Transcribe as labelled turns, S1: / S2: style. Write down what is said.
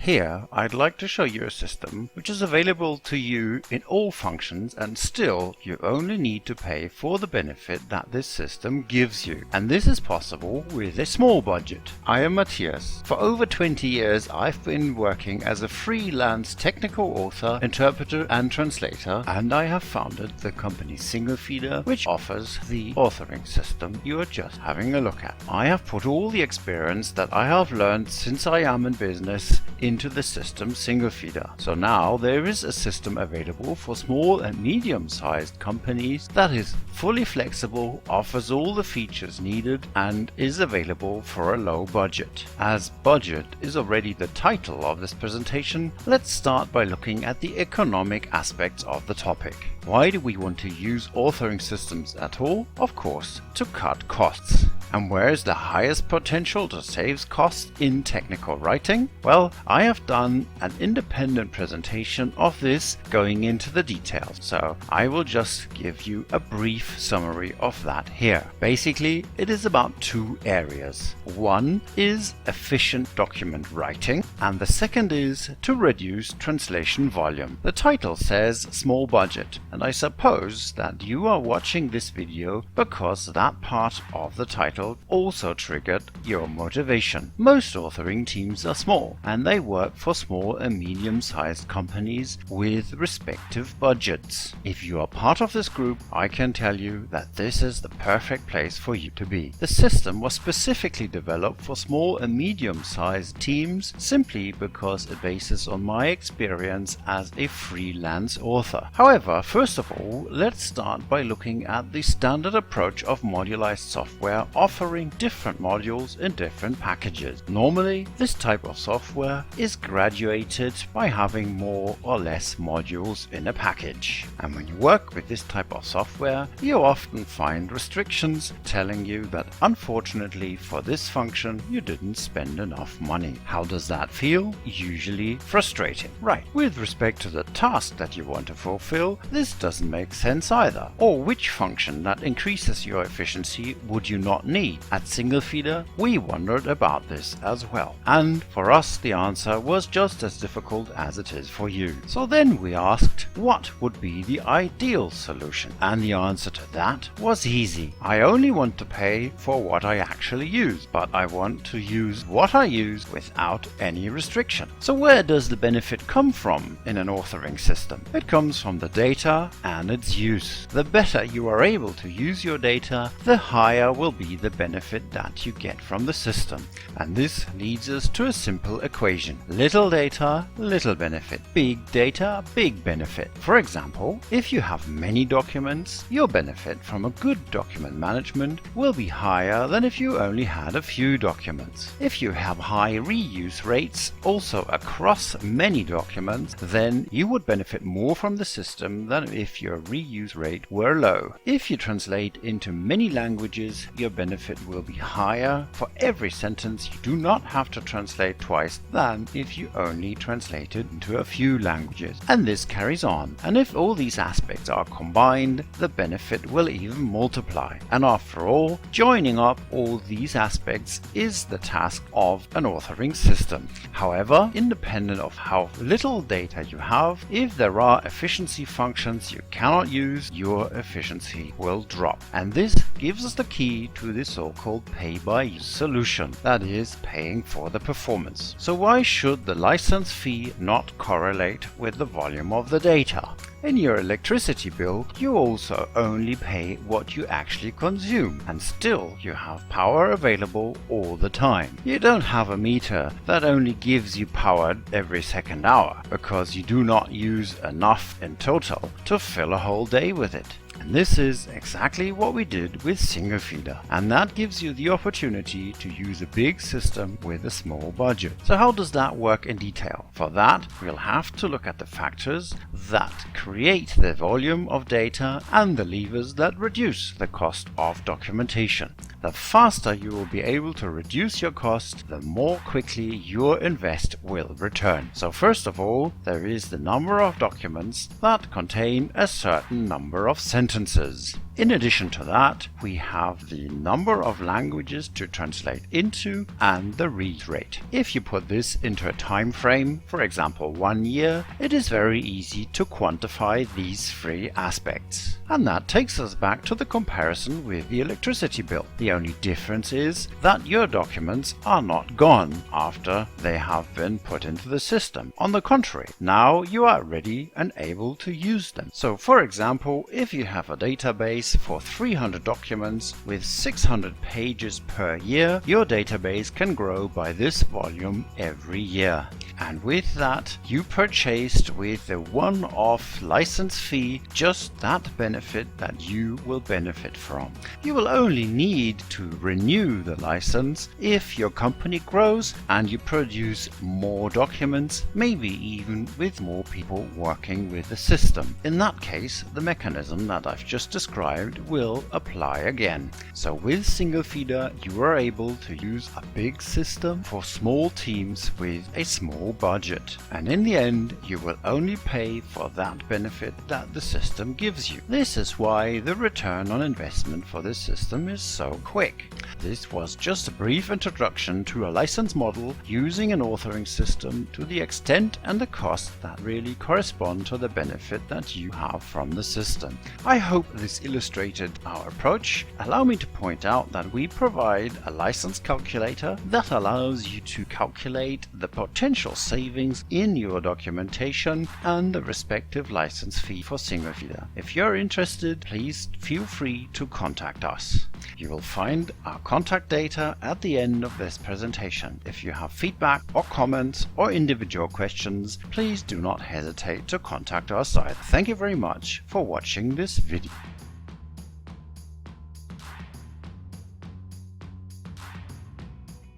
S1: Here, I'd like to show you a system which is available to you in all functions, and still you only need to pay for the benefit that this system gives you. And this is possible with a small budget. I am Matthias. For over 20 years I've been working as a freelance technical author, interpreter and translator, and I have founded the company SingleFeeder, which offers the authoring system you are just having a look at. I have put all the experience that I have learned since I am in business into the system SingleFeeder. So now there is a system available for small and medium-sized companies that is fully flexible, offers all the features needed, and is available for a low budget. As budget is already the title of this presentation, let's start by looking at the economic aspects of the topic. Why do we want to use authoring systems at all? Of course, to cut costs. And where is the highest potential to save costs in technical writing? Well, I have done an independent presentation of this going into the details, so I will just give you a brief summary of that here. Basically, it is about two areas. One is efficient document writing, and the second is to reduce translation volume. The title says small budget, and I suppose that you are watching this video because that part of the title also triggered your motivation. Most authoring teams are small, and they work for small and medium-sized companies with respective budgets. If you are part of this group, I can tell you that this is the perfect place for you to be. The system was specifically developed for small and medium-sized teams simply because it bases on my experience as a freelance author. However, first of all, let's start by looking at the standard approach of modularized software offering different modules in different packages. Normally, this type of software is graduated by having more or less modules in a package. And when you work with this type of software, you often find restrictions telling you that unfortunately for this function you didn't spend enough money. How does that feel? Usually frustrating. Right. With respect to the task that you want to fulfill, this doesn't make sense either. Or which function that increases your efficiency would you not need? At SingleFeeder, we wondered about this as well. And for us, the answer was just as difficult as it is for you. So then we asked, what would be the ideal solution? And the answer to that was easy. I only want to pay for what I actually use, but I want to use what I use without any restriction. So where does the benefit come from in an authoring system? It comes from the data and its use. The better you are able to use your data, the higher will be the benefit that you get from the system. And this leads us to a simple equation. Little data, little benefit. Big data, big benefit. For example, if you have many documents, your benefit from a good document management will be higher than if you only had a few documents. If you have high reuse rates also across many documents, then you would benefit more from the system than if your reuse rate were low. If you translate into many languages, your benefit will be higher for every sentence you do not have to translate twice than if you only translated into a few languages. And this carries on. And if all these aspects are combined, the benefit will even multiply. And after all, joining up all these aspects is the task of an authoring system. However, independent of how little data you have, if there are efficiency functions you cannot use, your efficiency will drop. And this gives us the key to the so-called pay-by-use solution, that is, paying for the performance. So why should the license fee not correlate with the volume of the data? In your electricity bill, you also only pay what you actually consume, and still you have power available all the time. You don't have a meter that only gives you power every second hour, because you do not use enough in total to fill a whole day with it. And this is exactly what we did with SingleFeeder, and that gives you the opportunity to use a big system with a small budget. So how does that work in detail? For that, we'll have to look at the factors that create the volume of data and the levers that reduce the cost of documentation. The faster you will be able to reduce your cost, the more quickly your invest will return. So first of all, there is the number of documents that contain a certain number of sentences. In addition to that, we have the number of languages to translate into and the read rate. If you put this into a time frame, for example 1 year, it is very easy to quantify these three aspects. And that takes us back to the comparison with the electricity bill. The only difference is that your documents are not gone after they have been put into the system. On the contrary, now you are ready and able to use them. So for example, if you have a database for 300 documents with 600 pages per year, your database can grow by this volume every year. And with that, you purchased with the one-off license fee just that benefit that you will benefit from. You will only need to renew the license if your company grows and you produce more documents, maybe even with more people working with the system. In that case, the mechanism that I've just described will apply again. So with SingleFeeder, you are able to use a big system for small teams with a small budget. And in the end, you will only pay for that benefit that the system gives you. This is why the return on investment for this system is so quick. This was just a brief introduction to a license model using an authoring system to the extent and the cost that really correspond to the benefit that you have from the system. I hope this illustrated our approach. Allow me to point out that we provide a license calculator that allows you to calculate the potential savings in your documentation and the respective license fee for SingleFeeder. If you're interested, please feel free to contact us. You will find our contact data at the end of this presentation. If you have feedback or comments or individual questions, please do not hesitate to contact our site. Thank you very much for watching this video.